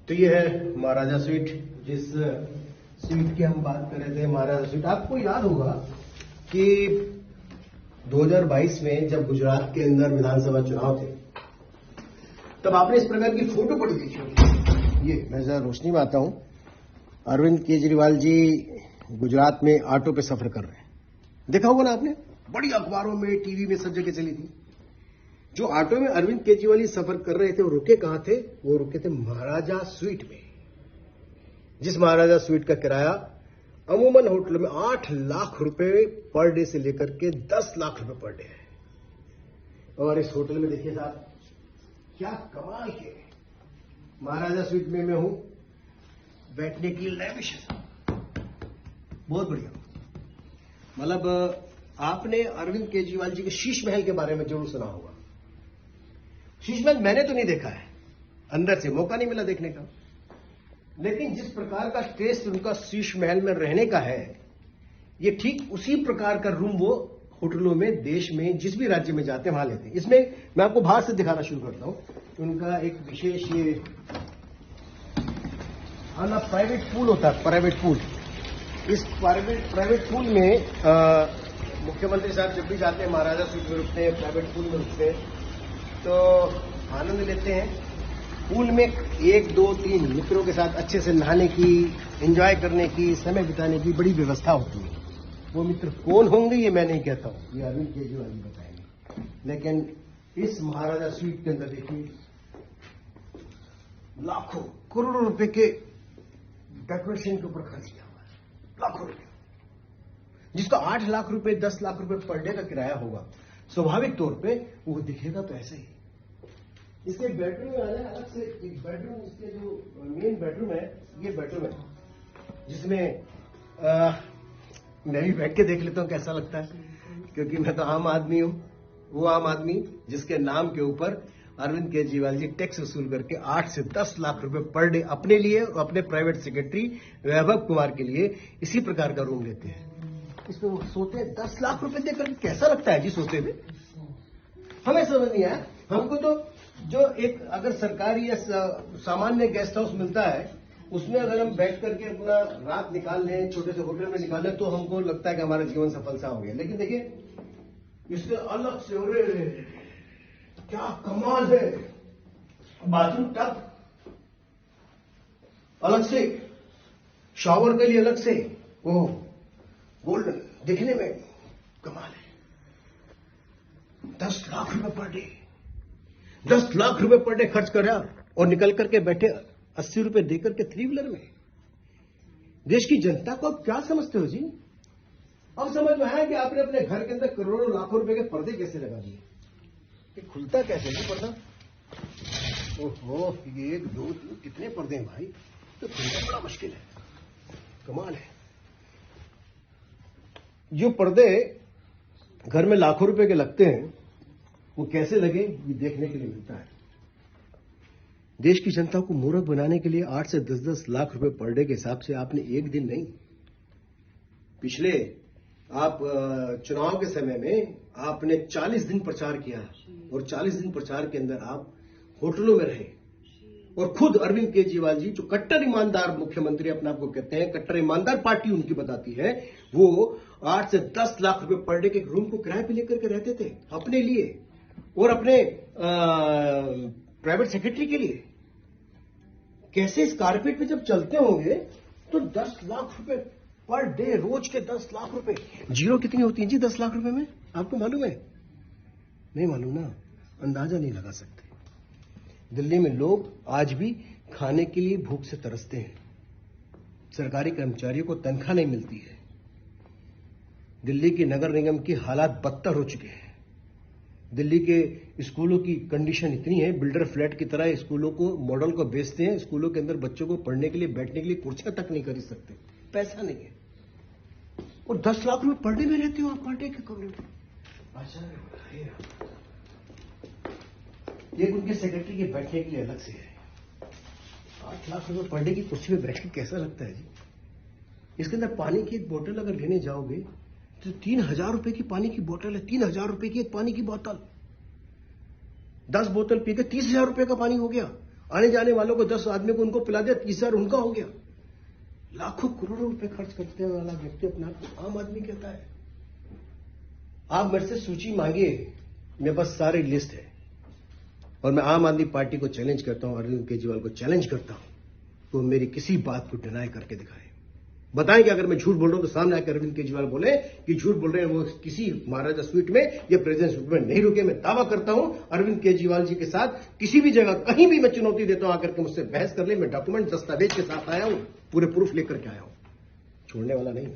तो ये है महाराजा स्वीट। जिस स्वीट की हम बात कर रहे थे, महाराजा स्वीट, आपको याद होगा कि 2022 में जब गुजरात के अंदर विधानसभा चुनाव थे तब आपने इस प्रकार की फोटो पड़ी देखी होगी। ये मैं जरा रोशनी में आता हूं। अरविंद केजरीवाल जी गुजरात में ऑटो पे सफर कर रहे हैं, देखा होगा ना आपने, बड़ी अखबारों में, टीवी में, सब जगह चली थी। जो ऑटो में अरविंद केजरीवाल जी सफर कर रहे थे वो रुके कहां थे? वो रुके थे महाराजा स्वीट में, जिस महाराजा स्वीट का किराया अमूमन होटल में 8 लाख रुपए पर डे से लेकर के 10 लाख रुपए पर डे है। और इस होटल में देखिए साहब क्या कमाल के महाराजा स्वीट में मैं हूं, बैठने की लैविश, बहुत बढ़िया। मतलब आपने अरविंद केजरीवाल जी के शीश महल के बारे में जरूर सुना होगा। शीश महल मैंने तो नहीं देखा है, अंदर से मौका नहीं मिला देखने का, लेकिन जिस प्रकार का टेस्ट उनका शीश महल में रहने का है, ये ठीक उसी प्रकार का रूम वो होटलों में देश में जिस भी राज्य में जाते हैं वहां लेते हैं। इसमें मैं आपको बाहर से दिखाना शुरू करता हूं। उनका एक विशेष ये प्राइवेट पूल होता है, प्राइवेट पूल। इस प्राइवेट पूल में मुख्यमंत्री साहब जब भी जाते हैं महाराजा स्वीट में रुकते हैं, प्राइवेट पूल में रुकते हैं, तो आनंद लेते हैं। पूल में 1, 2, 3 मित्रों के साथ अच्छे से नहाने की, एंजॉय करने की, समय बिताने की बड़ी व्यवस्था होती है। वो मित्र कौन होंगे ये मैं नहीं कहता हूं, ये अरविंद केजरीवाल जी बताएंगे। लेकिन इस महाराजा स्वीट के अंदर देखिए लाखों करोड़ों रुपए के डेकोरेशन के ऊपर खर्च किया हुआ है, लाखों रुपए, जिसका 8 लाख रुपए 10 लाख रुपए पर डे का किराया होगा। स्वाभाविक तौर पे वो दिखेगा तो ऐसे ही। इसके बेडरूम में आना अलग से एक बेडरूम, इसके जो मेन बेडरूम है, ये बेडरूम है, जिसमें मैं भी बैठ के देख लेता हूं कैसा लगता है, क्योंकि मैं तो आम आदमी हूं। वो आम आदमी जिसके नाम के ऊपर अरविंद केजरीवाल जी टैक्स वसूल करके 8 से 10 लाख रुपए पर डे अपने लिए और अपने प्राइवेट सेक्रेटरी वैभव कुमार के लिए इसी प्रकार का रूम लेते हैं। इसमें वो सोते हैं 10 लाख रुपए देकर, कैसा लगता है जी सोते हुए? हमें समझ नहीं आया। हमको तो जो एक अगर सरकारी या सामान्य गेस्ट हाउस मिलता है उसमें अगर हम बैठ करके अपना रात निकाल लें, छोटे से होटल में निकाल लें, तो हमको लगता है कि हमारा जीवन सफल सा हो गया। लेकिन देखिए इसके अलग से, अरे क्या कमाल है, बाथरूम टब अलग से, शावर के लिए अलग से, वो गोल्डन, दिखने में कमाल है। 10 लाख रुपए पर डे, 10 लाख रुपए पर डे खर्च करा और निकल करके बैठे 80 रुपए देकर के 3 व्हीलर में। देश की जनता को आप क्या समझते हो जी? अब समझ में आया कि आपने अपने घर के अंदर करोड़ों लाखों रुपए के पर्दे कैसे लगा दिए। ये खुलता कैसे जी पर्दा? ओहो, 1, 2, 3 कितने पर्दे हैं भाई, तो खुलना बड़ा मुश्किल है, कमाल है। जो पर्दे घर में लाखों रुपए के लगते हैं वो कैसे लगे ये देखने के लिए मिलता है। देश की जनता को मूर्ख बनाने के लिए 8 से 10-10 लाख रुपए पर डे के हिसाब से आपने एक दिन नहीं, पिछले आप चुनाव के समय में आपने 40 दिन प्रचार किया और 40 दिन प्रचार के अंदर आप होटलों में रहे और खुद अरविंद केजरीवाल जी जो कट्टर ईमानदार मुख्यमंत्री अपने आप को कहते हैं, कट्टर ईमानदार पार्टी उनकी बताती है, वो 8 से 10 लाख रुपए पर डे के रूम को किराए पे लेकर के रहते थे अपने लिए और अपने प्राइवेट सेक्रेटरी के लिए। कैसे इस कारपेट पे जब चलते होंगे तो 10 लाख रुपए पर डे, रोज के 10 लाख रुपए। जीरो कितनी होती है जी 10 लाख रुपए में, आपको मालूम है? नहीं मालूम ना, अंदाजा नहीं लगा सकते। दिल्ली में लोग आज भी खाने के लिए भूख से तरसते हैं, सरकारी कर्मचारियों को तनख्वाह नहीं मिलती है। दिल्ली की नगर निगम की हालात बदतर हो चुके हैं। दिल्ली के स्कूलों की कंडीशन इतनी है, बिल्डर फ्लैट की तरह स्कूलों को, मॉडल को बेचते हैं। स्कूलों के अंदर बच्चों को पढ़ने के लिए, बैठने के लिए कुर्सियां तक नहीं खरीद सकते, पैसा नहीं है। और 10 लाख रुपए पर डे में रहते हो आप, पर डे के कमरे में। ये उनके सेक्रेटरी के बैठने के लिए अलग से है। 8 लाख रुपए पर डे की कुर्सी पे बैठ के कैसा लगता है जी? इसके अंदर पानी की एक बोतल अगर लेने जाओगे तो 3000 रुपए की पानी की बोतल है, 3000 रुपए की एक पानी की बोतल। 10 बोतल पी के 30,000 रुपए का पानी हो गया। आने जाने वालों को 10 आदमी को उनको पिला दिया, 30,000 उनका हो गया। लाखों करोड़ों रुपए खर्च करते वाला व्यक्ति अपने आप को आम आदमी कहता है। आप मेरे से सूची मांगिए, मेरे पास सारी लिस्ट है और मैं आम आदमी पार्टी को चैलेंज करता हूं, अरविंद केजरीवाल को चैलेंज करता हूं, तो मेरी किसी बात को डिनाई करके दिखाए। बताएं कि अगर मैं झूठ बोल रहा हूं तो सामने आकर अरविंद केजरीवाल बोले कि झूठ बोल रहे हैं, वो किसी महाराजा स्वीट में या प्रेसिडेंट स्वीट में नहीं रुके। मैं दावा करता हूं अरविंद केजरीवाल जी के साथ किसी भी जगह कहीं भी मैं चुनौती देता हूं, आकर के मुझसे बहस कर ले। मैं डॉक्यूमेंट दस्तावेज के साथ आया हूं, पूरे प्रूफ लेकर के आया हूं, छोड़ने वाला नहीं।